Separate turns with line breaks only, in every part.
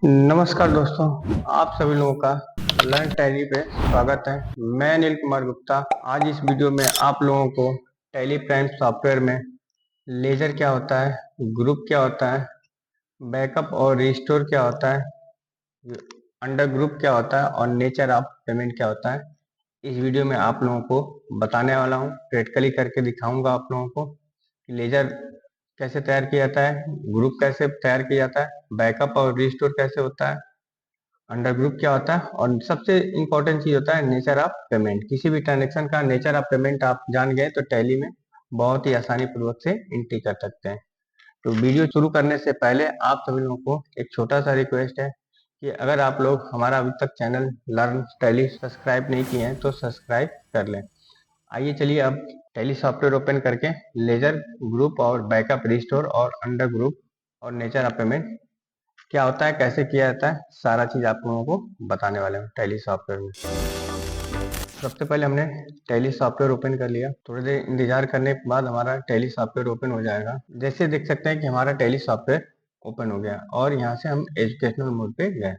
नमस्कार दोस्तों, आप सभी लोगों का लर्न टैली पे स्वागत है। मैं अनिल कुमार गुप्ता। आज इस वीडियो में आप लोगों को टैली प्राइम सॉफ्टवेयर में लेजर क्या होता है, ग्रुप क्या होता है, बैकअप और रिस्टोर क्या होता है, अंडर ग्रुप क्या होता है और नेचर ऑफ पेमेंट क्या होता है, इस वीडियो में आप लोगों को बताने वाला हूँ। प्रैक्टिकली करके दिखाऊंगा आप लोगों को कि लेजर कैसे तैयार किया जाता है, ग्रुप कैसे तैयार किया जाता है, बैकअप और रिस्टोर कैसे होता है, अंडर ग्रुप क्या होता है और सबसे इंपॉर्टेंट चीज होता है नेचर ऑफ पेमेंट। किसी भी ट्रांजेक्शन का नेचर ऑफ पेमेंट आप जान गए तो टैली में बहुत ही आसानी पूर्वक से एंट्री कर सकते हैं। तो वीडियो शुरू करने से पहले आप सभी लोगों को एक छोटा सा रिक्वेस्ट है कि अगर आप लोग हमारा अभी तक चैनल लर्न टैली सब्सक्राइब नहीं किए हैं तो सब्सक्राइब कर लें। आइए चलिए अब टैली सॉफ्टवेयर ओपन करके लेजर, ग्रुप और बैकअप, रिस्टोर और अंडर ग्रुप और नेचर ऑफ पेमेंट क्या होता है, कैसे किया जाता है, सारा चीज आप लोगों को बताने वाले हैं टैली सॉफ्टवेयर में। सबसे पहले हमने टैली सॉफ्टवेयर ओपन कर लिया। थोड़ी देर इंतजार करने के बाद हमारा टैली सॉफ्टवेयर ओपन हो जाएगा। जैसे देख सकते हैं कि हमारा टैली सॉफ्टवेयर ओपन हो गया और यहाँ से हम एजुकेशनल मोड पे गए।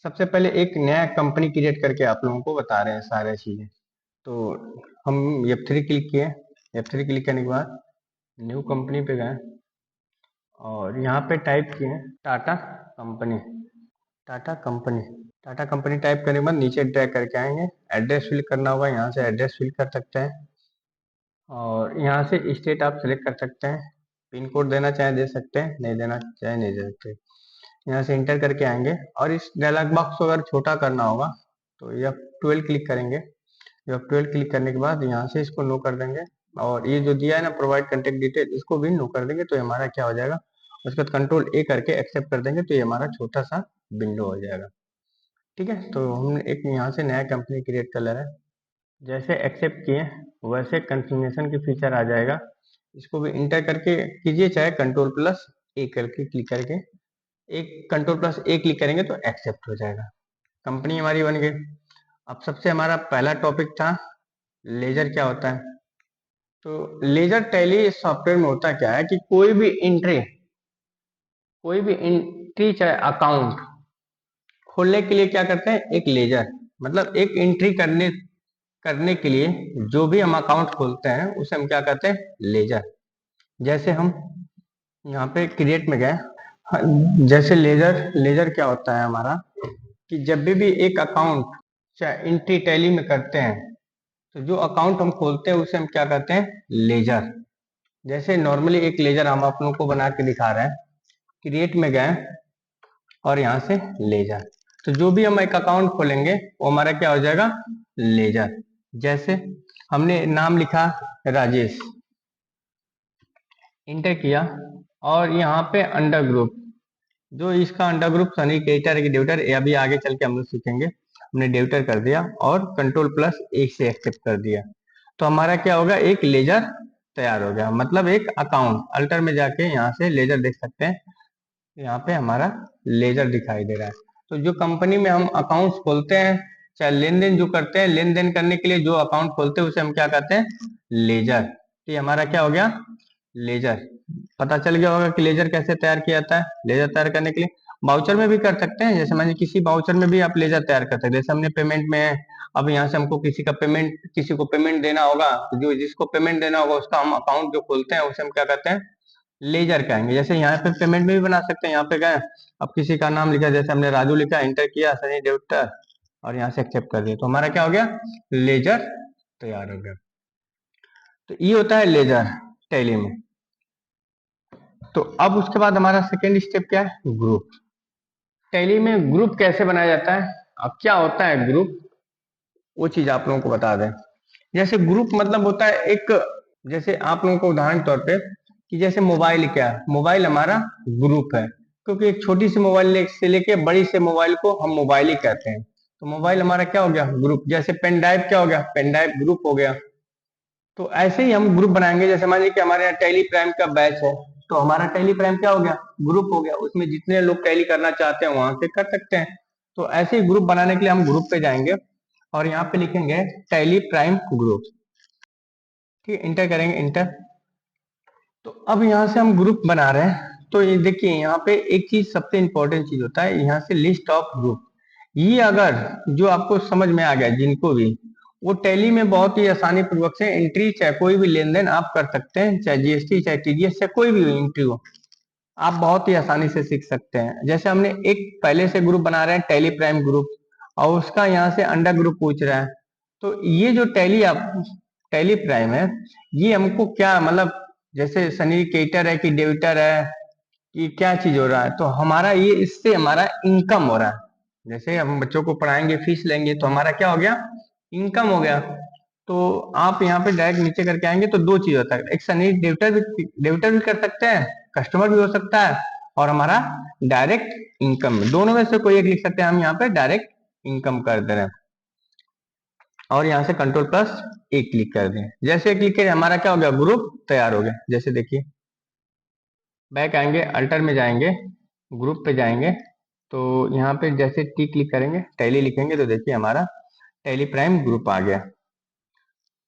सबसे पहले एक नया कंपनी क्रिएट करके आप लोगों को बता रहे हैं सारे चीजें। तो हम F3 क्लिक किए। F3 क्लिक करने के बाद न्यू कंपनी पे गए और यहाँ पे टाइप किए Tata company. Tata company Tata company type करने के बाद नीचे ड्रैग करके आएंगे। एड्रेस फिल करना होगा, यहाँ से एड्रेस फिल कर सकते हैं और यहाँ से स्टेट आप सेलेक्ट कर सकते हैं। पिन कोड देना चाहे दे सकते हैं, नहीं देना चाहे नहीं दे सकते। यहाँ से इंटर करके आएंगे और इस डायलॉग बॉक्स को अगर छोटा करना होगा तो F12 क्लिक करेंगे। F12 क्लिक करने के बाद यहाँ से इसको नो कर देंगे और ये जो दिया है ना प्रोवाइड कॉन्टेक्ट डिटेल, इसको भी नो कर देंगे तो हमारा क्या हो जाएगा। उसके बाद कंट्रोल A करके एक्सेप्ट कर देंगे तो ये हमारा छोटा सा विंडो हो जाएगा। ठीक है, तो हमने एक यहाँ से नया कंपनी क्रिएट कर ले रहे हैं। जैसे एक्सेप्ट किए वैसे कंफर्मेशन की फीचर आ जाएगा। इसको भी इंटर करके कीजिए, चाहे कंट्रोल प्लस ए करके क्लिक करके एक कंट्रोल प्लस ए क्लिक करेंगे तो एक्सेप्ट हो जाएगा। कंपनी हमारी बन गई। अब सबसे हमारा पहला टॉपिक था लेजर क्या होता है। तो लेजर टैली सॉफ्टवेयर में होता क्या है कि कोई भी एंट्री चाहे अकाउंट खोलने के लिए क्या करते हैं, एक लेजर मतलब एक एंट्री करने करने के लिए जो भी हम अकाउंट खोलते हैं उसे हम क्या कहते हैं, लेजर। जैसे हम यहाँ पे क्रिएट में गए। हाँ, जैसे लेजर लेजर क्या होता है हमारा कि जब भी एक अकाउंट चाहे एंट्री टैली में करते हैं तो जो अकाउंट हम खोलते हैं उसे हम क्या कहते हैं, लेजर। जैसे नॉर्मली एक लेजर हम आप लोगों को बना के दिखा रहे हैं। क्रिएट में गए और यहाँ से लेजर, तो जो भी हम एक अकाउंट खोलेंगे वो हमारा क्या हो जाएगा, लेजर। जैसे हमने नाम लिखा राजेश, इंटर किया और यहाँ पे अंडर ग्रुप, जो इसका अंडर ग्रुप सनी क्रेडिटर की डेबिटर, ये अभी आगे चल के हम लोग सीखेंगे। हमने डेबिटर कर दिया और कंट्रोल प्लस एक से एक्सेप्ट कर दिया तो हमारा क्या होगा, एक लेजर तैयार हो गया। मतलब एक अकाउंट अल्टर में जाके यहाँ से लेजर देख सकते हैं, यहाँ पे हमारा लेजर दिखाई दे रहा है। तो जो कंपनी में हम अकाउंट्स खोलते हैं चाहे लेन देन जो करते हैं, लेन देन करने के लिए जो अकाउंट खोलते हैं उसे हम क्या कहते हैं, लेजर। तो ये हमारा क्या हो गया, लेजर। पता चल गया होगा कि लेजर कैसे तैयार किया जाता है। लेजर तैयार करने के लिए बाउचर में भी कर सकते हैं। जैसे मान लीजिए किसी बाउचर में भी आप लेजर तैयार कर सकते हैं। जैसे हमने पेमेंट में है, अब यहाँ से हमको किसी को पेमेंट देना होगा तो जो जिसको पेमेंट देना होगा उसका हम अकाउंट जो खोलते हैं उसे हम क्या कहते हैं, लेजर कहेंगे। जैसे यहाँ पे पेमेंट में भी बना सकते हैं। यहाँ पे गए, अब किसी का नाम लिखा, जैसे हमने राजू लिखा, इंटर किया सनी डेबिटर और यहाँ से एक्सेप्ट कर दिया तो हमारा क्या हो गया, लेजर तैयार हो गया। तो ये होता है लेजर टैली में। तो अब उसके बाद हमारा सेकेंड स्टेप क्या है, ग्रुप। टैली में ग्रुप कैसे बनाया जाता है, अब क्या होता है ग्रुप, वो चीज आप लोगों को बता दें। जैसे ग्रुप मतलब होता है एक, जैसे आप लोगों को उदाहरण तौर पे कि जैसे मोबाइल, क्या मोबाइल हमारा ग्रुप है, क्योंकि एक छोटी सी मोबाइल से लेके बड़ी से मोबाइल को हम मोबाइल ही कहते हैं। तो मोबाइल हमारा क्या हो गया, ग्रुप। जैसे पेन ड्राइव क्या हो गया, पेन ड्राइव ग्रुप हो गया। तो ऐसे ही हम ग्रुप बनाएंगे। जैसे मान लीजिए कि हमारे यहाँ टैली प्राइम का बैच है तो हमारा टैली प्राइम क्या हो गया, ग्रुप हो गया। उसमें जितने लोग टैली करना चाहते हैं वहां से कर सकते हैं। तो ऐसे ही ग्रुप बनाने के लिए हम ग्रुप पे जाएंगे और यहाँ पे लिखेंगे टैली प्राइम ग्रुप। ठीक है, इंटर करेंगे, इंटर। तो अब यहाँ से हम ग्रुप बना रहे हैं तो ये देखिए यहाँ पे एक चीज सबसे इंपॉर्टेंट चीज होता है, यहाँ से लिस्ट ऑफ ग्रुप। ये अगर जो आपको समझ में आ गया जिनको भी, वो टैली में बहुत ही आसानी पूर्वक से एंट्री, चाहे कोई भी लेन देन आप कर सकते हैं, चाहे जीएसटी चाहे टीडीएस चाहे कोई भी एंट्री हो, आप बहुत ही आसानी से सीख सकते हैं। जैसे हमने एक पहले से ग्रुप बना रहे हैं टैली प्राइम ग्रुप, और उसका यहाँ से अंडर ग्रुप पूछ रहा है, तो ये जो टैली प्राइम है, ये हमको क्या मतलब, जैसे सनीकेटर है कि डेबिटर है कि क्या चीज हो रहा है, तो हमारा ये इससे हमारा इनकम हो रहा है। जैसे हम बच्चों को पढ़ाएंगे, फीस लेंगे, तो हमारा क्या हो गया, इनकम हो गया। तो आप यहाँ पे डायरेक्ट नीचे करके आएंगे तो दो चीज होता है, एक सनी डेबिटर भी कर सकते हैं, कस्टमर भी हो सकता है, और हमारा डायरेक्ट इनकम, दोनों में से कोई एक लिख सकते हैं। हम यहाँ पे डायरेक्ट इनकम कर दे रहे हैं, और यहाँ से कंट्रोल प्लस एक क्लिक कर दें। जैसे क्लिक करें हमारा क्या हो गया, ग्रुप तैयार हो गया। जैसे देखिए बैक आएंगे, अल्टर में जाएंगे, ग्रुप पे जाएंगे, तो यहाँ पे जैसे टी क्लिक करेंगे, टैली लिखेंगे, तो देखिए हमारा टैली प्राइम ग्रुप आ गया।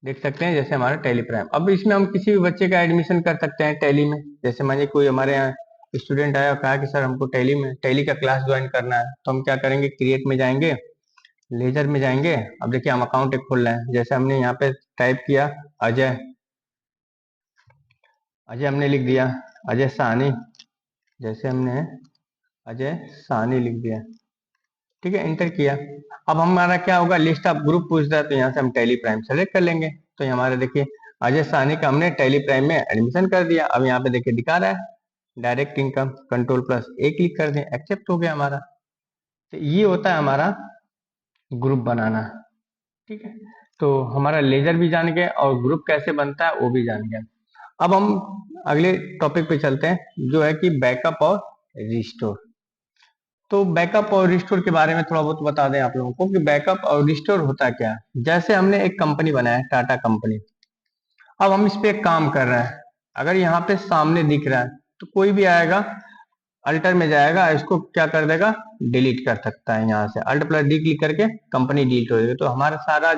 देख सकते हैं जैसे हमारा टैली प्राइम। अब इसमें हम किसी भी बच्चे का एडमिशन कर सकते हैं टैली में। जैसे मानिए कोई हमारे यहाँ स्टूडेंट आया और कहा कि सर हमको टैली का क्लास ज्वाइन करना है, तो हम क्या करेंगे, क्रिएट में जाएंगे, लेजर में जाएंगे। अब देखिए हम अकाउंट एक खोल रहे हैं, जैसे हमने यहाँ पे टाइप किया अजय, हमने लिख दिया अजय साहनी, जैसे हमने अजय साहनी लिख दिया, ठीक है, इंटर किया। अब हमारा क्या होगा, लिस्ट ऑफ ग्रुप पूछता है, तो यहाँ से हम टैली प्राइम सेलेक्ट कर लेंगे। तो ये हमारे देखिए अजय साहनी का हमने टैली प्राइम में एडमिशन कर दिया। अब यहाँ पे देखिए दिखा रहा है डायरेक्ट इनकम, कंट्रोल प्लस ए क्लिक कर दें, एक्सेप्ट हो गया हमारा। तो ये होता है हमारा ग्रुप बनाना, ठीक है। तो हमारा लेजर भी जान गए और ग्रुप कैसे बनता है वो भी जान गए। अब हम अगले टॉपिक पे चलते हैं, जो है कि बैकअप और रिस्टोर। तो बैकअप और रिस्टोर के बारे में थोड़ा बहुत बता दें आप लोगों को कि बैकअप और रिस्टोर होता क्या है। जैसे हमने एक कंपनी बनाया, टाटा कंपनी, अब हम इस पे एक काम कर रहे हैं, अगर यहाँ पे सामने दिख रहा है तो कोई भी आएगा, अल्टर में जाएगा, इसको क्या कर देगा, डिलीट कर सकता है। यहाँ से अल्ट प्लस डी क्लिक करके कंपनी डिलीट हो जाएगी। तो हमारा सारा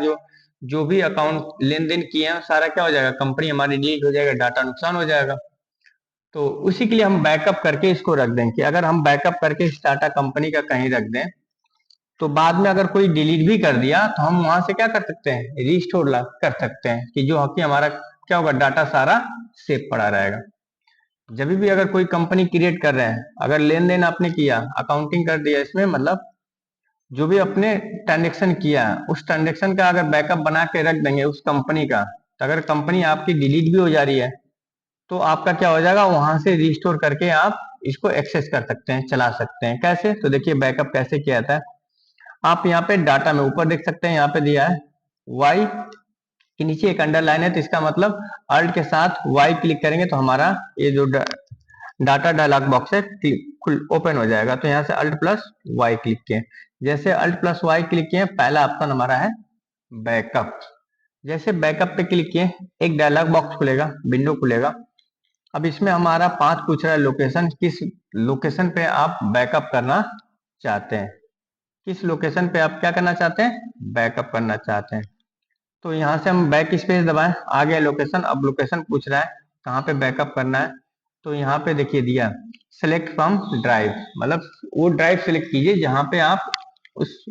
जो भी अकाउंट लेन देन किए हैं सारा क्या हो जाएगा, कंपनी हमारी डिलीट हो जाएगा, डाटा नुकसान हो जाएगा। तो उसी के लिए हम बैकअप करके इसको रख दें, कि अगर हम बैकअप करके इस टाटा कंपनी का कहीं रख दें, तो बाद में अगर कोई डिलीट भी कर दिया तो हम वहां से क्या कर सकते हैं, रिस्टोर कर सकते हैं, कि जो कि हमारा क्या होगा, डाटा सारा सेव पड़ा रहेगा। जब भी अगर कोई कंपनी क्रिएट कर रहे हैं, अगर लेन देन आपने किया, अकाउंटिंग कर दिया इसमें, मतलब जो भी अपने ट्रांजेक्शन किया, उस ट्रांजेक्शन का अगर बैकअप बना के रख देंगे उस कंपनी का, तो अगर कंपनी आपकी डिलीट भी हो जा रही है तो आपका क्या हो जाएगा, वहां से रिस्टोर करके आप इसको एक्सेस कर सकते हैं, चला सकते हैं। कैसे, तो देखिए बैकअप कैसे किया जाता है। आप यहाँ पे डाटा में ऊपर देख सकते हैं, यहाँ पे दिया है वाई के नीचे एक अंडरलाइन है, तो इसका मतलब अल्ट के साथ वाई क्लिक करेंगे तो हमारा ये जो डाटा डायलॉग बॉक्स है ओपन हो जाएगा। तो यहाँ से अल्ट प्लस वाई क्लिक किए, जैसे अल्ट प्लस वाई क्लिक किए, पहला ऑप्शन हमारा है बैकअप। जैसे बैकअप पे क्लिक किए, एक डायलॉग बॉक्स खुलेगा, विंडो खुलेगा। अब इसमें हमारा 5 पूछ रहा है लोकेशन, किस लोकेशन पे आप बैकअप करना चाहते हैं, किस लोकेशन पे आप क्या करना चाहते हैं, बैकअप करना चाहते हैं। तो यहाँ से हम बैक स्पेस दबाएं, आ गया लोकेशन। अब लोकेशन पूछ रहा है कहाँ पे बैकअप करना है, तो यहाँ पे देखिए दिया सेलेक्ट फ्रॉम ड्राइव, मतलब वो ड्राइव सेलेक्ट कीजिए जहाँ पे आप उस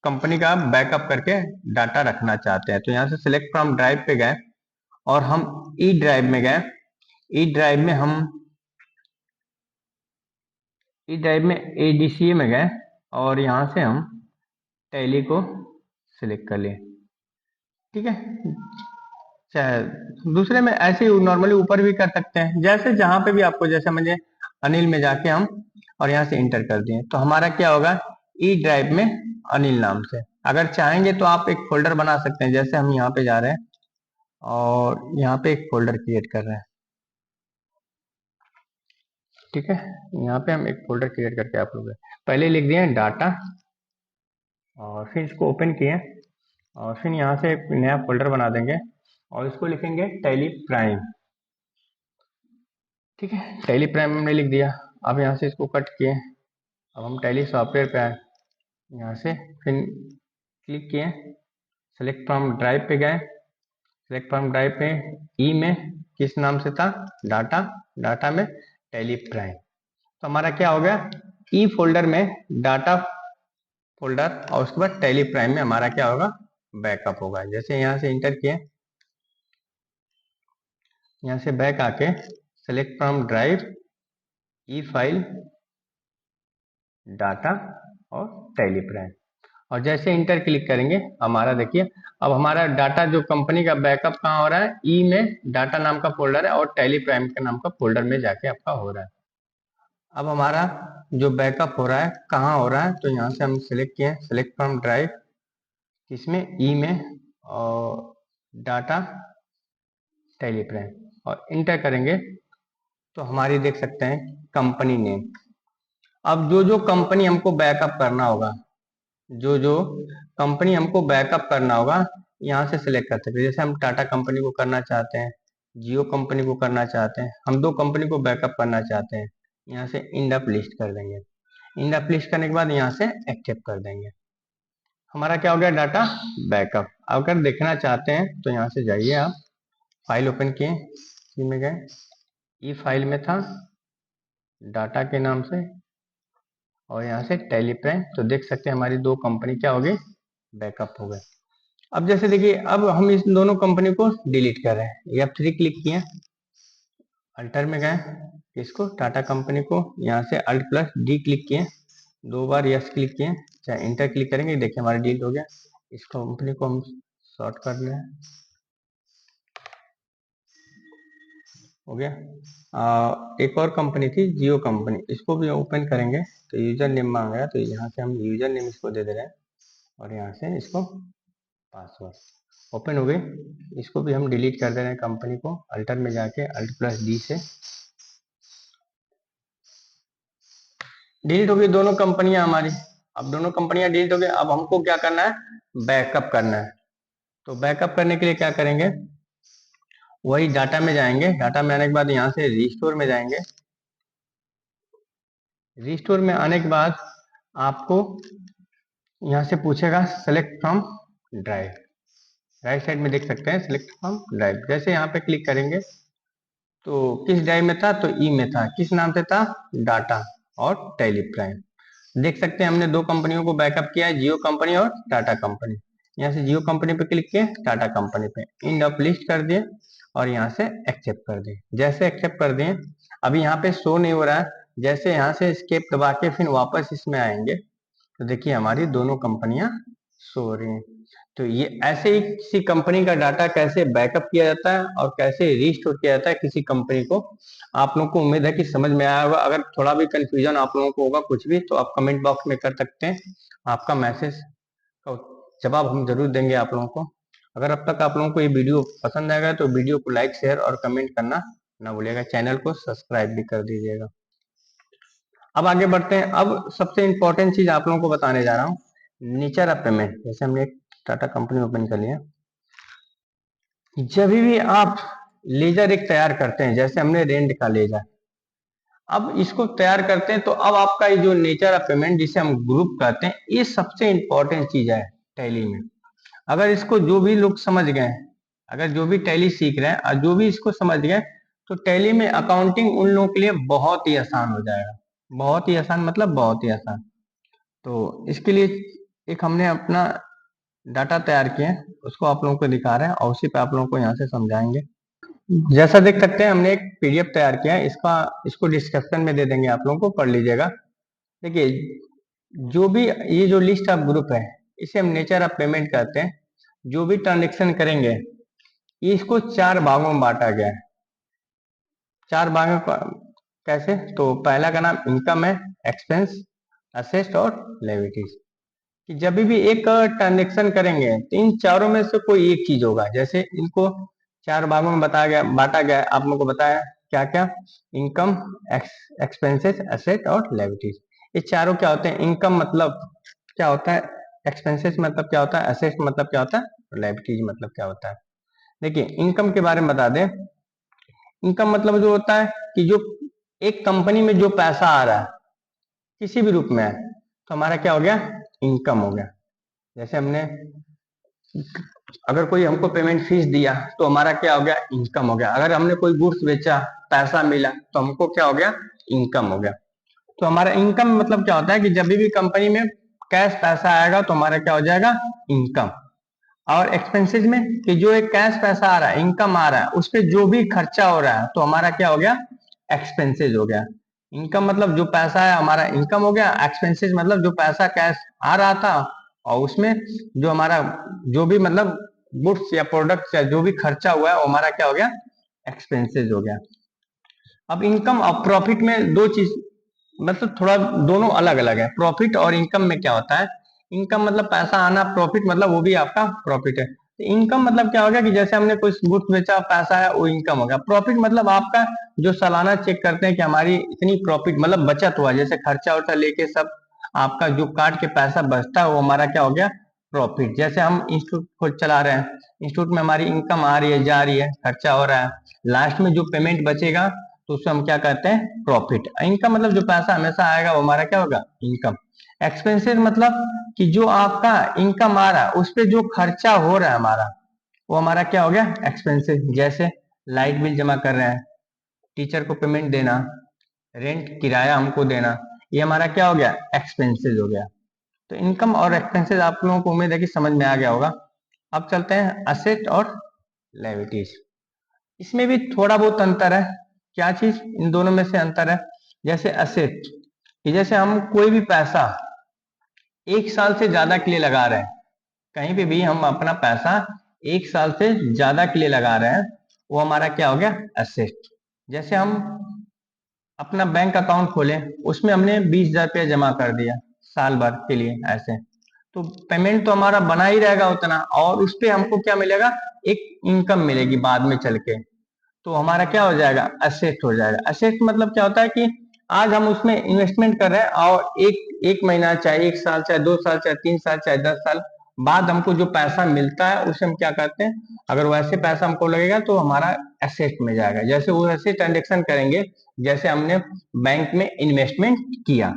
कंपनी का बैकअप करके डाटा रखना चाहते हैं। तो यहाँ से सिलेक्ट फ्रॉम ड्राइव पे गए और हम ई ड्राइव में गए। ई ड्राइव में एडीसीए में गए और यहाँ से हम टैली को सिलेक्ट कर लिए, ठीक है। चाहे दूसरे में ऐसे ही नॉर्मली ऊपर भी कर सकते हैं, जैसे जहां पे भी आपको, जैसे मुझे अनिल में जाके हम और यहाँ से इंटर कर दिए, तो हमारा क्या होगा, ई ड्राइव में अनिल नाम से। अगर चाहेंगे तो आप एक फोल्डर बना सकते हैं, जैसे हम यहाँ पे जा रहे हैं और यहाँ पे एक फोल्डर क्रिएट कर रहे हैं, ठीक है। यहाँ पे हम एक फोल्डर क्रिएट करके आप लोग पहले लिख दिए डाटा, और फिर इसको ओपन किए, और फिर यहाँ से एक नया फोल्डर बना देंगे और इसको लिखेंगे टैली प्राइम, ठीक है। टैली प्राइम हमने लिख दिया। अब यहाँ से इसको कट किए, अब हम टैली सॉफ्टवेयर पे आए, यहाँ से फिर क्लिक किए, सेलेक्ट फ्रॉम ड्राइव पे गए, सेलेक्ट फ्रॉम ड्राइव पे ई में किस नाम से था, डाटा में टैली प्राइम, तो हमारा क्या हो गया, ई फोल्डर में डाटा फोल्डर और उसके बाद टैली प्राइम में हमारा क्या होगा, बैकअप होगा। जैसे यहाँ से इंटर किए, यहाँ से बैक आके select from drive, E file, data और टैली प्राइम, और जैसे इंटर क्लिक करेंगे हमारा देखिए अब हमारा डाटा जो कंपनी का बैकअप कहाँ हो रहा है, ई में डाटा नाम का फोल्डर है और टैली प्राइम के नाम का फोल्डर में जाके आपका हो रहा है। अब हमारा जो बैकअप हो रहा है कहाँ हो रहा है, तो यहाँ से हम सिलेक्ट किए, सिलेक्ट फ्रॉम ड्राइव, इसमें ई में, और डाटा टैली प्राइम, और इंटर करेंगे तो हमारी देख सकते हैं कंपनी नेम। अब जो जो कंपनी हमको बैकअप करना होगा, जो जो कंपनी हमको बैकअप करना होगा यहाँ से सिलेक्ट कर सकते हैं। जैसे हम टाटा कंपनी को करना चाहते हैं, जियो कंपनी को करना चाहते हैं, हम दो कंपनी को बैकअप करना चाहते हैं, यहाँ से इंड अप लिस्ट कर देंगे। इंड अप लिस्ट करने के बाद यहाँ से एक्सेप्ट कर देंगे, हमारा क्या हो गया, डाटा बैकअप। अगर देखना चाहते हैं तो यहाँ से जाइए आप, फाइल ओपन किए, ई में गए, ई फाइल में था डाटा के नाम से, और यहाँ से टैली प्राइम, तो देख सकते हैं हमारी दो कंपनी क्या हो गई, बैकअप हो गए। अब जैसे देखिए अब हम इस दोनों कंपनी को डिलीट कर रहे हैं, F3 क्लिक किए, अल्टर में गए, इसको टाटा कंपनी को, यहाँ से अल्ट प्लस डी क्लिक किए, दो बार यस क्लिक किए, चाहे इंटर क्लिक करेंगे, देखिए हमारा डिलीट हो गया। इस कंपनी को हम शॉर्ट कर ले, हो गया। एक और कंपनी थी जियो कंपनी, इसको भी ओपन करेंगे तो यूजर नेम मांगा, तो यहाँ से हम यूजर नेम इसको दे दे रहे हैं, और यहाँ से इसको पासवर्ड, ओपन हो गई। इसको भी हम डिलीट कर दे रहे हैं कंपनी को, अल्टर में जाके अल्ट प्लस डी से डिलीट हो गई दोनों कंपनियां हमारी। अब दोनों कंपनियां डिलीट हो गई, अब हमको क्या करना है, बैकअप करना है। तो बैकअप करने के लिए क्या करेंगे, वही डाटा में जाएंगे, डाटा में आने के बाद यहाँ से रिस्टोर में जाएंगे। रिस्टोर में आने के बाद आपको यहाँ से पूछेगा select from drive, right side में देख सकते हैं सेलेक्ट फ्रॉम ड्राइव। जैसे यहाँ पे क्लिक करेंगे तो किस ड्राइव में था, तो ई में था, किस नाम से था, डाटा और टैली प्राइम। देख सकते हैं हमने दो कंपनियों को बैकअप किया है, जियो कंपनी और टाटा कंपनी। यहाँ से जियो कंपनी पे क्लिक किए, टाटा कंपनी पे इंड अप लिस्ट कर दिए, और यहाँ से एक्सेप्ट कर दिए। जैसे एक्सेप्ट कर दिए, अभी यहाँ पे शो नहीं हो रहा है, जैसे यहाँ से एस्केप दबा के फिर वापस इसमें आएंगे तो देखिए हमारी दोनों कंपनियां शो हो रही हैं। तो ये ऐसे ही किसी कंपनी का डाटा कैसे बैकअप किया जाता है और कैसे रिस्टोर किया जाता है किसी कंपनी को, आप लोगों को उम्मीद है कि समझ में आया होगा। अगर थोड़ा भी कंफ्यूजन आप लोगों को होगा कुछ भी, तो आप कमेंट बॉक्स में कर सकते हैं, आपका मैसेज का जवाब हम जरूर देंगे आप लोगों को। अगर अब तक आप लोगों को ये वीडियो पसंद आएगा तो वीडियो को लाइक शेयर और कमेंट करना ना भूलिएगा, चैनल को सब्सक्राइब भी कर दीजिएगा। अब आगे बढ़ते हैं। अब सबसे इंपॉर्टेंट चीज आप लोगों को बताने जा रहा हूँ, नेचर ऑफ पेमेंट। जैसे हमने एक टाटा कंपनी ओपन कर लिया, जब भी आप लेजर एक तैयार करते हैं, जैसे हमने रेंट का लेजर, अब इसको तैयार करते हैं तो अब आपका ये जो नेचर ऑफ पेमेंट जिसे हम ग्रुप कहते हैं, ये सबसे इंपॉर्टेंट चीज है टैली में। अगर इसको जो भी लोग समझ गए, अगर जो भी टैली सीख रहे हैं और जो भी इसको समझ गए, तो टैली में अकाउंटिंग उन लोगों के लिए बहुत ही आसान हो जाएगा। बहुत ही आसान मतलब बहुत ही आसान। तो इसके लिए एक हमने अपना डाटा तैयार किया है, उसको आप लोगों को दिखा रहे हैं और उसी पे आप लोगों को यहाँ से समझाएंगे। जैसा देख सकते हैं हमने एक पीडीएफ तैयार किया है, इसको डिस्क्रिप्शन में दे देंगे, आप लोगों को पढ़ लीजिएगा। देखिए जो भी ये जो लिस्ट ऑफ ग्रुप है, इसे हम नेचर ऑफ पेमेंट कहते हैं। जो भी ट्रांजेक्शन करेंगे ये इसको चार भागों में बांटा गया है। चार भागों का कैसे, तो पहला का नाम इनकम है, एक्सपेंस, असेट और लायबिलिटीज। कि जब भी एक ट्रांजेक्शन करेंगे तो इन चारों में से कोई एक चीज होगा। जैसे इनको चार भागों में बताया गया, बांटा गया, आप लोगों को बताया क्या क्या, इनकम, एक्सपेंसेस, एसेट और लायबिलिटीज। ये चारों क्या होते हैं, इनकम मतलब क्या होता है, एक्सपेंसेस मतलब क्या होता है, एसेट मतलब क्या होता है, और लायबिलिटीज मतलब क्या होता है। देखिए इनकम के बारे में बता दें। इनकम मतलब जो होता है कि जो एक कंपनी में जो पैसा आ रहा है किसी भी रूप में है, तो हमारा क्या हो गया, इनकम हो गया। जैसे हमने अगर कोई हमको पेमेंट फीस दिया तो हमारा क्या हो गया, इनकम हो गया। अगर हमने कोई गुड्स बेचा, पैसा मिला, तो हमको क्या हो गया, इनकम हो गया। तो हमारा इनकम मतलब क्या होता है कि जब भी कंपनी में कैश पैसा आएगा तो हमारा क्या हो जाएगा, इनकम। और एक्सपेंसेस में कि जो एक कैश पैसा आ रहा है, इनकम आ रहा है, उस पर जो भी खर्चा हो रहा है तो हमारा क्या हो गया, एक्सपेंसेस हो गया। इनकम मतलब जो पैसा है हमारा इनकम हो गया, एक्सपेंसेस मतलब जो पैसा कैश आ रहा था और उसमें जो हमारा जो भी मतलब गुड्स या प्रोडक्ट्स या जो भी खर्चा हुआ है वो हमारा क्या हो गया, एक्सपेंसेस हो गया। अब इनकम और प्रॉफिट में दो चीज मतलब थोड़ा दोनों अलग अलग है। प्रॉफिट और इनकम में क्या होता है, इनकम मतलब पैसा आना, प्रॉफिट मतलब वो भी आपका प्रॉफिट है। तो इनकम मतलब क्या हो गया कि जैसे हमने कोई गुड्स बेचा, पैसा है, वो इनकम हो गया। प्रॉफिट मतलब आपका जो सालाना चेक करते हैं कि हमारी इतनी प्रॉफिट मतलब बचत हुआ, जैसे खर्चा वर्चा लेके सब आपका जो काट के पैसा बचता है वो हमारा क्या हो गया, प्रॉफिट। जैसे हम इंस्टीट्यूट को चला रहे हैं, इंस्टीट्यूट में हमारी इनकम आ रही है, जा रही है, खर्चा हो रहा है, लास्ट में जो पेमेंट बचेगा तो उसको हम क्या कहते हैं, प्रॉफिट। इनकम मतलब जो पैसा हमेशा आएगा वो हमारा क्या होगा, इनकम। एक्सपेंसेस मतलब कि जो आपका इनकम आ रहा है उस पर जो खर्चा हो रहा है हमारा वो हमारा क्या हो गया, एक्सपेंसेस। जैसे लाइट बिल जमा कर रहे हैं, टीचर को पेमेंट देना, रेंट किराया हमको देना, ये हमारा क्या हो गया, एक्सपेंसेस हो गया। तो इनकम और एक्सपेंसेस आप लोगों को उम्मीद है कि समझ में आ गया होगा। अब चलते हैं असेट और लायबिलिटीज। इसमें भी थोड़ा बहुत अंतर है। क्या चीज, इन दोनों में से अंतर है। जैसे असेट कि जैसे हम कोई भी पैसा एक साल से ज्यादा के लिए लगा रहे हैं, कहीं पे भी हम अपना पैसा एक साल से ज्यादा के लिए लगा रहे हैं, वो हमारा क्या हो गया, एसेट। जैसे हम अपना बैंक अकाउंट खोले, उसमें हमने 20,000 रुपया जमा कर दिया साल भर के लिए, ऐसे तो पेमेंट तो हमारा बना ही रहेगा उतना, और उस पे हमको क्या मिलेगा, एक इनकम मिलेगी बाद में चल के। तो हमारा क्या हो जाएगा, असेट हो जाएगा। असेट मतलब क्या होता है कि आज हम उसमें इन्वेस्टमेंट कर रहे हैं और एक महीना, चाहे एक साल, चाहे 2 साल, चाहे 3 साल, चाहे 10 साल बाद हमको जो पैसा मिलता है उसे हम क्या करते हैं, अगर वैसे पैसा हमको लगेगा तो हमारा एसेट में जाएगा। जैसे वो ऐसे ट्रांजेक्शन करेंगे जैसे हमने बैंक में इन्वेस्टमेंट किया,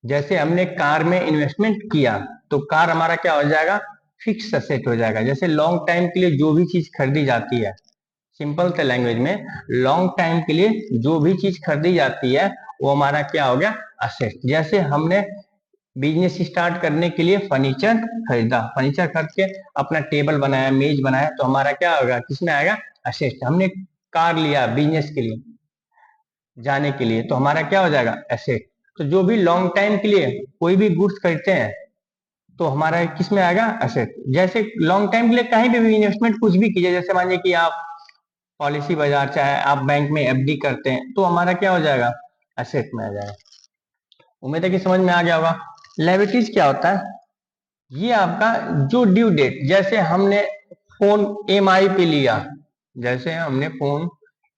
जैसे हमने कार में इन्वेस्टमेंट किया तो कार हमारा क्या हो जाएगा, फिक्स एसेट हो जाएगा। जैसे लॉन्ग टाइम के लिए जो भी चीज खरीदी जाती है, सिंपल से लैंग्वेज में, लॉन्ग टाइम के लिए जो भी चीज खरीदी जाती है वो हमारा क्या हो गया, असेट। जैसे हमने बिजनेस स्टार्ट करने के लिए फर्नीचर खरीदा, फर्नीचर खरीद के अपना टेबल बनाया, मेज बनाया, तो हमारा क्या होगा, किसमें आएगा, असेट। हमने कार लिया बिजनेस के लिए जाने के लिए तो हमारा क्या हो जाएगा, एसेट। तो जो भी लॉन्ग टाइम के लिए कोई भी गुड्स खरीदते हैं तो हमारा किस में आएगा, एसेट। जैसे लॉन्ग टाइम के लिए कहीं भी इन्वेस्टमेंट कुछ भी कीजिए, जैसे मानिए कि आप पॉलिसी बाजार, चाहे आप बैंक में एफडी करते हैं, तो हमारा क्या हो जाएगा, एसेट में आ जाएगा। उम्मीद है कि समझ में आ गया होगा। लायबिलिटीज क्या होता है, ये आपका जो ड्यू डेट, जैसे हमने फोन एमआई पे लिया, जैसे हमने फोन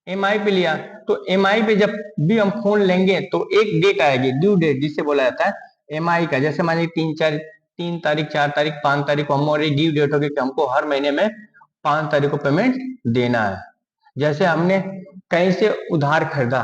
एमआई पे लिया, तो एमआई पे जब भी हम फोन लेंगे तो एक डेट आएगी, ड्यू डेट जिसे बोला जाता है एमआई का। जैसे मानिए 3 तारीख, 4 तारीख, 5 तारीख को हमारी ड्यू डेट होगी कि हमको हर महीने में 5 तारीख को पेमेंट देना है। जैसे हमने कहीं से उधार खरीदा,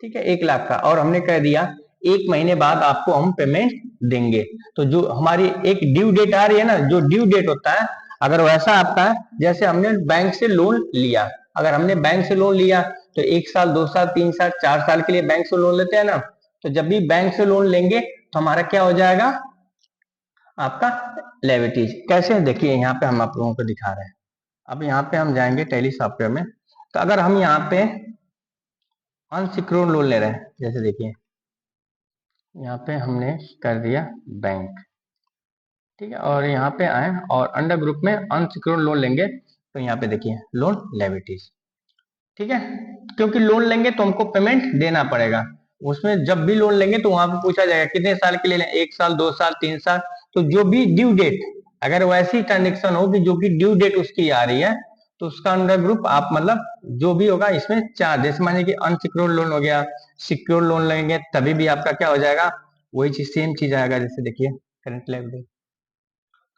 ठीक है, 1 लाख का, और हमने कह दिया 1 महीने बाद आपको हम पेमेंट देंगे, तो जो हमारी एक ड्यू डेट आ रही है ना, जो ड्यू डेट होता है, अगर वैसा आपका है, जैसे हमने बैंक से लोन लिया, अगर हमने बैंक से लोन लिया तो 1 साल, 2 साल, 3 साल, 4 साल के लिए बैंक से लोन लेते हैं ना, तो जब भी बैंक से लोन लेंगे तो हमारा क्या हो जाएगा, आपका लायबिलिटीज। कैसे, देखिए यहाँ पे हम आप लोगों को दिखा रहे हैं। अब यहाँ पे हम जाएंगे टैली सॉफ्टवेयर में, तो अगर हम यहाँ पे अनसिक्योर्ड लोन ले रहे हैं, जैसे देखिए यहाँ पे हमने कर दिया बैंक, ठीक है, और यहाँ पे आए और अंडर ग्रुप में अनसिक्योर्ड लोन लेंगे, तो यहाँ पे देखिए लोन लायबिलिटीज, ठीक है। क्योंकि लोन लेंगे तो हमको पेमेंट देना पड़ेगा, उसमें जब भी लोन लेंगे तो वहां पे पूछा जाएगा कितने साल के लिए लें, 1 साल, 2 साल, 3 साल, तो जो भी ड्यू डेट, अगर वैसी ट्रांजेक्शन हो कि जो कि ड्यू डेट उसकी आ रही है, तो उसका अंडर ग्रुप आप मतलब जो भी होगा इसमें चार, जैसे मानिए कि अनसिक्योर्ड लोन हो गया, सिक्योर लोन लेंगे तभी भी आपका क्या हो जाएगा, वही चीज सेम चीज आएगा। जैसे देखिए करंट लायबिलिटी,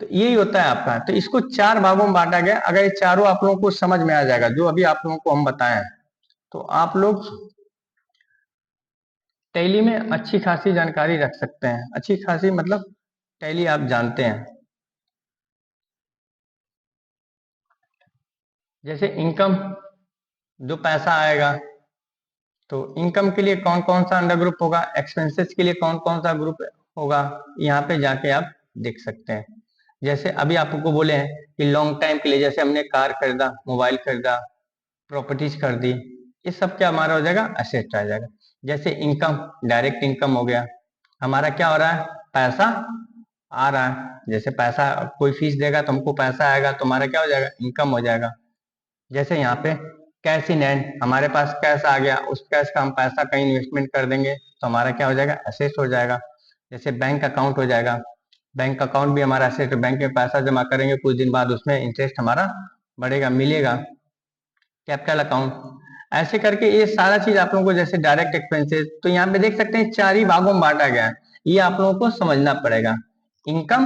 तो यही होता है आपका। तो इसको 4 भागों में बांटा गया। अगर ये चारों आप लोगों को समझ में आ जाएगा जो अभी आप लोगों को हम बताएं, तो आप लोग टैली में अच्छी खासी जानकारी रख सकते हैं। अच्छी खासी मतलब टैली आप जानते हैं। जैसे इनकम, जो पैसा आएगा, तो इनकम के लिए कौन कौन सा अंडर ग्रुप होगा, एक्सपेंसेस के लिए कौन कौन सा ग्रुप होगा, यहाँ पे जाके आप देख सकते हैं। जैसे अभी आपको बोले हैं कि लॉन्ग टाइम के लिए, जैसे हमने कार खरीदा, मोबाइल खरीदा, प्रॉपर्टीज खरीदी, ये सब क्या हमारा हो जाएगा, असेट आ जाएगा। जैसे इनकम, डायरेक्ट इनकम हो गया, हमारा क्या हो रहा है, पैसा आ रहा है। जैसे पैसा, कोई फीस देगा तो हमको पैसा आएगा, तो हमारा क्या हो जाएगा, इनकम हो जाएगा। जैसे यहाँ पे कैश इन हैंड, हमारे पास कैश आ गया, उस कैश का हम पैसा कहीं इन्वेस्टमेंट कर देंगे तो हमारा क्या हो जाएगा, एसेट हो जाएगा। जैसे बैंक अकाउंट हो जाएगा, बैंक अकाउंट भी हमारा एसेट, बैंक में पैसा जमा करेंगे, कुछ दिन बाद उसमें इंटरेस्ट हमारा बढ़ेगा, मिलेगा। कैपिटल अकाउंट, ऐसे करके ये सारा चीज आप लोगों को, जैसे डायरेक्ट एक्सपेंसेस, तो यहाँ पे देख सकते हैं 4 ही भागों में बांटा गया है। ये आप लोगों को समझना पड़ेगा, इनकम,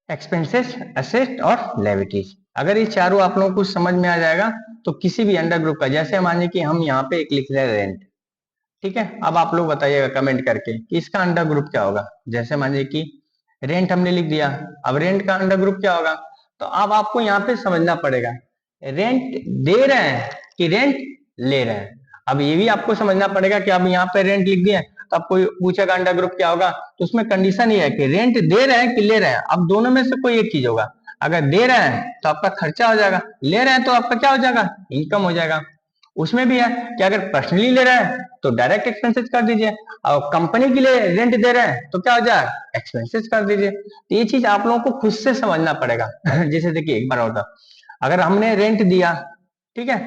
एक्सपेंसेस, एसेट और लायबिलिटीज। अगर ये चारों आप लोगों को समझ में आ जाएगा तो किसी भी अंडर ग्रुप का, जैसे मानिए कि हम यहाँ पे एक लिख रहे हैं रेंट, ठीक है, अब आप लोग बताइएगा कमेंट करके कि इसका अंडर ग्रुप क्या होगा। जैसे मानिए कि रेंट हमने लिख दिया, अब रेंट का अंडर ग्रुप क्या होगा, तो अब आपको यहाँ पे समझना पड़ेगा रेंट दे रहे हैं कि रेंट ले रहे हैं। अब ये भी आपको समझना पड़ेगा कि अब यहाँ पे रेंट लिख दिए तो अब कोई पूछेगा अंडर ग्रुप क्या होगा, तो उसमें कंडीशन ये है कि रेंट दे रहे हैं कि ले रहे हैं। अब दोनों में से कोई एक चीज होगा, अगर दे रहे हैं तो आपका खर्चा हो जाएगा, ले रहे हैं तो आपका क्या हो जाएगा, इनकम हो जाएगा। उसमें भी है कि अगर पर्सनली ले रहे हैं तो डायरेक्ट एक्सपेंसेस कर दीजिए, और कंपनी के लिए रेंट दे रहे हैं तो क्या हो जाएगा, एक्सपेंसेस कर दीजिए। तो ये चीज आप लोगों को खुद से समझना पड़ेगा। जैसे देखिए एक बार और, अगर हमने रेंट दिया, ठीक है,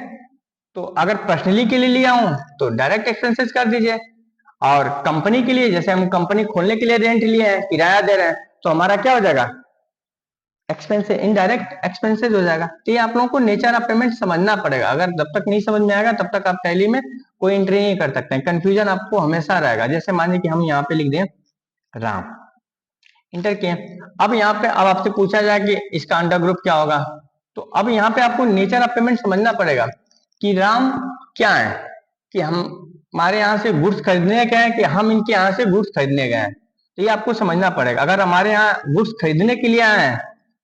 तो अगर पर्सनली के लिए लिया हूं तो डायरेक्ट एक्सपेंसेस कर दीजिए, और कंपनी के लिए, जैसे हम कंपनी खोलने के लिए रेंट लिए हैं, किराया दे रहे हैं, तो हमारा क्या हो जाएगा, एक्सपेंसेस, इनडायरेक्ट एक्सपेंसेस हो जाएगा। तो ये आप लोगों को नेचर ऑफ पेमेंट समझना पड़ेगा। अगर जब तक नहीं समझ में आएगा तब तक आप टैली में कोई एंट्री नहीं कर सकते हैं, कंफ्यूजन आपको हमेशा रहेगा। जैसे मानिए कि हम यहाँ पे लिख दें राम, इंटर किए, अब यहाँ पे अब आपसे पूछा जाए कि इसका अंडर ग्रुप क्या होगा, तो अब यहाँ पे आपको नेचर ऑफ पेमेंट समझना पड़ेगा कि राम क्या है, कि हम हमारे यहाँ से गुड्स खरीदने गए हैं कि हम इनके यहाँ से गुड्स खरीदने गए हैं, तो ये आपको समझना पड़ेगा। अगर हमारे यहाँ गुड्स खरीदने के लिए आए हैं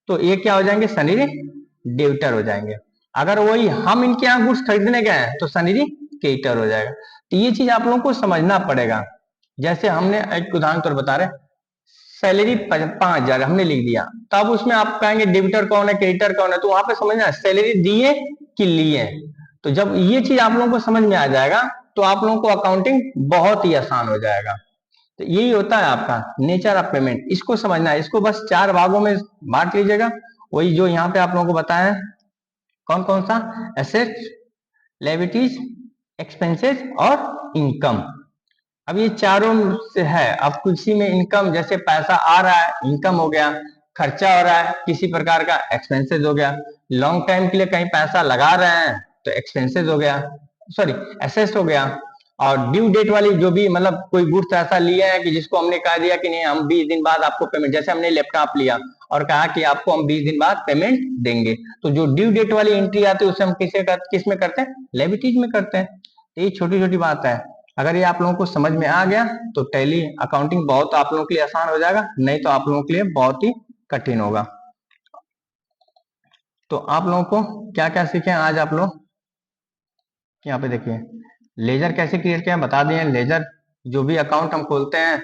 तो ये क्या हो जाएंगे, शनि डेबिटर हो जाएंगे। अगर वही हम इनके यहाँ गुड्स खरीदने गए हैं तो शनि क्रेडिटर हो जाएगा। तो ये चीज आप लोगों को समझना पड़ेगा। जैसे हमने एक उदाहरण तौर बता रहे, सैलरी 5,000 हमने लिख दिया, तब उसमें आप कहेंगे डेबिटर कौन है, क्रेडिटर कौन है, तो वहां पे समझना सैलरी दिए कि लिए। तो जब ये चीज आप लोगों को समझ में आ जाएगा तो आप लोगों को अकाउंटिंग बहुत ही आसान हो जाएगा। तो यही होता है आपका नेचर ऑफ पेमेंट, इसको समझना है। इसको बस 4 भागों में बांट लीजिएगा, वही जो यहाँ पे आप लोगों को बताया, कौन कौन सा, एसेट्स, लायबिलिटीज, एक्सपेंसेस और इनकम। अब ये चारों से है, अब किसी में इनकम, जैसे पैसा आ रहा है इनकम हो गया, खर्चा हो रहा है किसी प्रकार का, एक्सपेंसेस हो गया, लॉन्ग टाइम के लिए कहीं पैसा लगा रहे हैं तो एक्सपेंसेस हो गया, सॉरी एसेट्स हो गया। और ड्यू डेट वाली जो भी, मतलब कोई गुड्स ऐसा लिए हैं कि जिसको हमने कह दिया कि नहीं हम 20 दिन बाद आपको पेमेंट, जैसे हमने लैपटॉप लिया और कहा कि आपको हम 20 दिन बाद पेमेंट देंगे, तो जो ड्यू डेट वाली एंट्री आती है उसे हम किस में करते हैं, लायबिलिटीज में करते हैं। तो ये छोटी छोटी बात है, अगर ये आप लोगों को समझ में आ गया तो टैली अकाउंटिंग बहुत आप लोगों के लिए आसान हो जाएगा, नहीं तो आप लोगों के लिए बहुत ही कठिन होगा। तो आप लोगों को क्या क्या सीखे आज आप लोग, यहाँ पे देखिए लेजर कैसे क्रिएट किया बता दिए। लेजर जो भी अकाउंट हम खोलते हैं,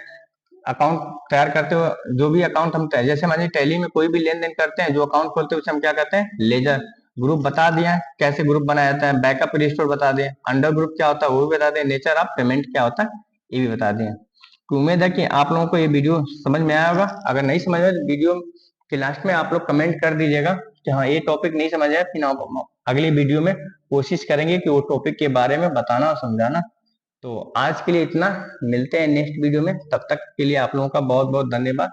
अकाउंट तैयार करते हो, जो भी अकाउंट हम जैसे मानिए टैली में कोई भी लेन देन करते हैं, जो अकाउंट खोलते हैं उसे हम क्या कहते हैं, लेजर। ग्रुप बता दिया कैसे ग्रुप बनाया जाता है, बैकअप रिस्टोर बता दिए, अंडर ग्रुप क्या होता है वो भी बता दें, नेचर ऑफ पेमेंट क्या होता है ये भी बता दिए। तो उम्मीद है कि आप लोगों को ये वीडियो समझ में आया होगा। अगर नहीं समझ में तो वीडियो के लास्ट में आप लोग कमेंट कर दीजिएगा कि हाँ ये टॉपिक नहीं समझ आया, फिर आप अगली वीडियो में कोशिश करेंगे कि वो टॉपिक के बारे में बताना और समझाना। तो आज के लिए इतना, मिलते हैं नेक्स्ट वीडियो में, तब तक के लिए आप लोगों का बहुत बहुत धन्यवाद।